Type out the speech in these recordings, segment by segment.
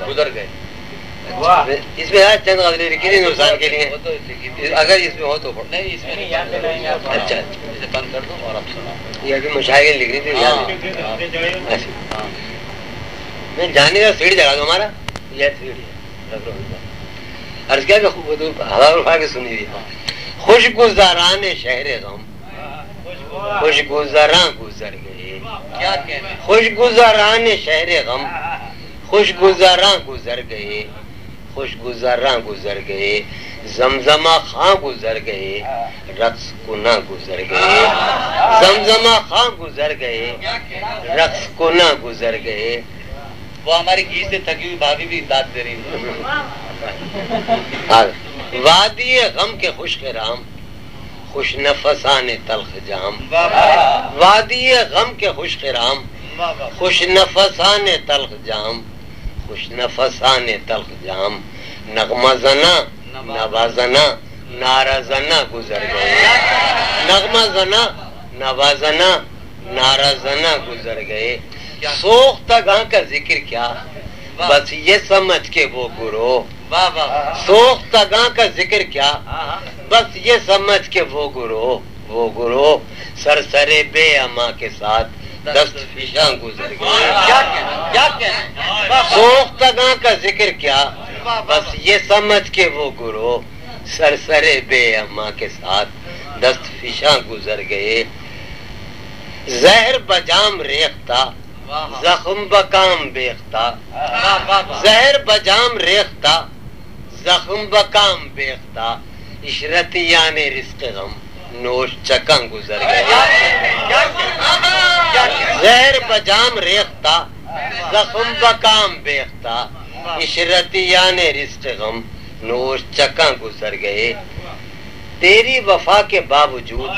گزر گئے. اس میں آج چند غزلیں لکھی تھی نورسان کے لیے، اگر اس میں ہو تو نہیں اس میں نہیں. اچھا اسے بند کر دو اور اب سناؤ. یہ ابھی مشاعرے لکھ رہی تھی. میں جانے کا سیڑھ جگہ دو ہمارا یہ سیڑھی ہے. عرض کیا کہ ہوا اٹھا کے سنی ہوئی. خوش گزاران شہر غم خوش گزاراں گزر گئے. کیا کہنے خوش گزاران شہر غم خوش گزاراں گزر گئے. خوش گزاراں گزر گئے. زمزمہ خاں گزر گئے. رقص کنا گزر گئے. زمزمہ خاں گزر گئے. رقص کنا گزر گئے. وہ ہماری گھی سے تھکی ہوئی بھابھی بھی داد دے رہی ہے. وادی غم کے خوش خرام خوش نفسان تلخ جام. وادی غم کے خوش خرام خوش نفسان تلخ جام. خوش نفسان تلخ جام. نغمہ زنا نوازنا نعرہ زنا گزر گئے. نغمہ زنا نوازنا نعرہ زنا گزر گئے. سوختگاں کا ذکر کیا بس یہ سمجھ کے وہ گرو. سوختگاں کا ذکر کیا بس یہ سمجھ کے وہ گرو سرسرے بے اما کے ساتھ دست فشاں گزر گئے. سوختگاں کا ذکر کیا بس یہ سمجھ کے وہ گرو سرسرے بے اما کے ساتھ دست فشاں گزر گئے. زہر بجام ریختہ زخم بکام بیختہ. زہر بجام ریختہ زخم بکام بیختہ. عشرتیان رزق غم نوش چکاں گزر گئے. زہر بجام ریختہ زخم بکام بیختہ. عشرتیان رزق غم نوش چکاں گزر گئے. تیری وفا کے باوجود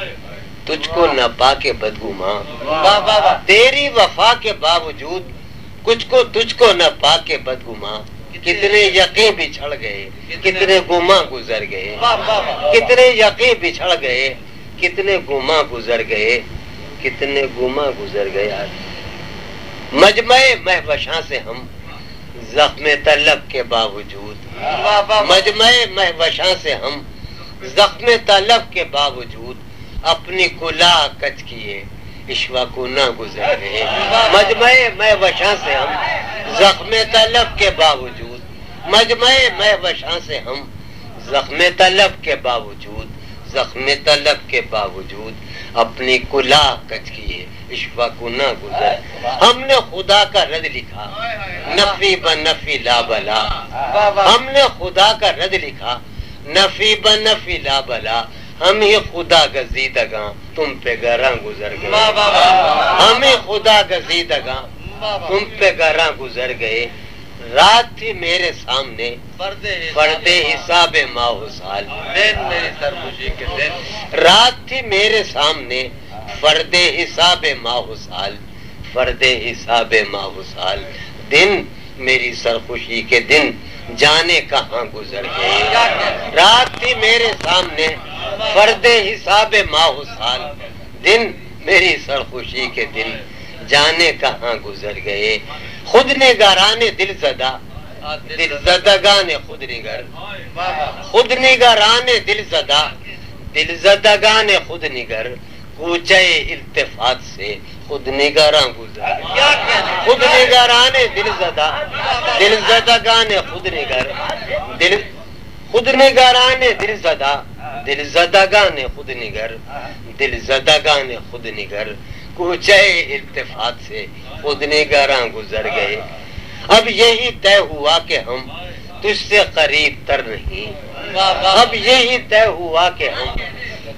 تجھ کو نہ پا کے بدگماں. تیری وفا کے باوجود تجھ کو نہ پا کے بدگماں. کتنے یقین بچھڑ گئے کتنے گماں گزر گئے. کتنے یقین بچھڑ گئے کتنے گماں گزر گئے. کتنے گماں گزر گئے. مجمع مہوشاں سے ہم زخم طلب کے باوجود مجمع مہوشاں سے ہم زخم طلب کے باوجود اپنی کلا کچ کیے اشوا کو نہ گزر گئے. مجمع مہوشاں سے ہم زخم طلب کے باوجود مجمع مہوشاں سے ہم زخم طلب کے باوجود زخم طلب کے باوجود اپنی کلا کچ کیے اشوا کو نہ گزر. ہم نے خدا کا رد لکھا نفی بنفی لا بلا. ہم نے خدا کا رد لکھا نفی بنفی لا بلا. ہم ہی خدا گزیدگاں تم پہ گراں گزر گئے. ہم ہی خدا گزیدگاں تم پہ گراں گزر گئے. رات تھی میرے سامنے فرد حساب ماہ و سال. میری سرخوشی کے دن. رات تھی میرے سامنے فرد حساب ماہ و سال. فرد حساب ماہ و سال. دن میری سرخوشی کے دن جانے کہاں گزر گئے. رات تھی میرے سامنے فرد حساب ماہ و سال. دن میری سرخوشی کے دن جانے کہاں گزر گئے. خود نگاران دل زدہ دل زدگان خود نگر. خود نگاران دل زدہ دل زدگان خود نگر. کوچے التفات سے خود نگاراں گزر گئے. خود نگاران دل زدہ دل زدگان خود نگر. خود نگاران دل زدہ دل زدگان خود نگر. دل زدگان خود نگر. کوچے التفات سے خود نگاراں گزر گئے. اب یہی طے ہوا کہ ہم تجھ سے قریب تر نہیں. اب یہی طے ہوا کہ ہم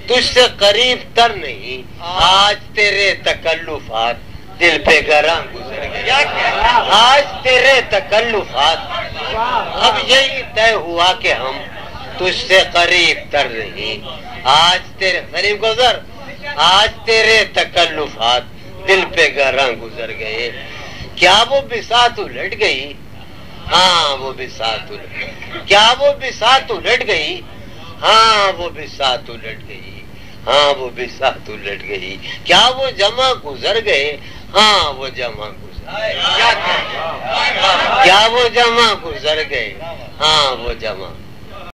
تجھ سے قریب تر نہیں. آج تیرے تکلفات دل پہ گراں گزر گئے. آج تیرے تکلفات اب یہی طے ہوا کہ ہم تجھ سے قریب تر نہیں. آج تیرے قریب گزر. آج تیرے تکلفات دل پہ گراں گزر گئے. کیا وہ بساط الٹ گئی. ہاں وہ بساط الٹ گئی. کیا وہ بساط الٹ گئی. ہاں وہ بساط الٹ گئی. ہاں وہ بساط الٹ گئی. کیا وہ جمع گزر گئے. ہاں وہ جمع گزر کیا وہ جمع گزر گئے؟ ہاں وہ جمع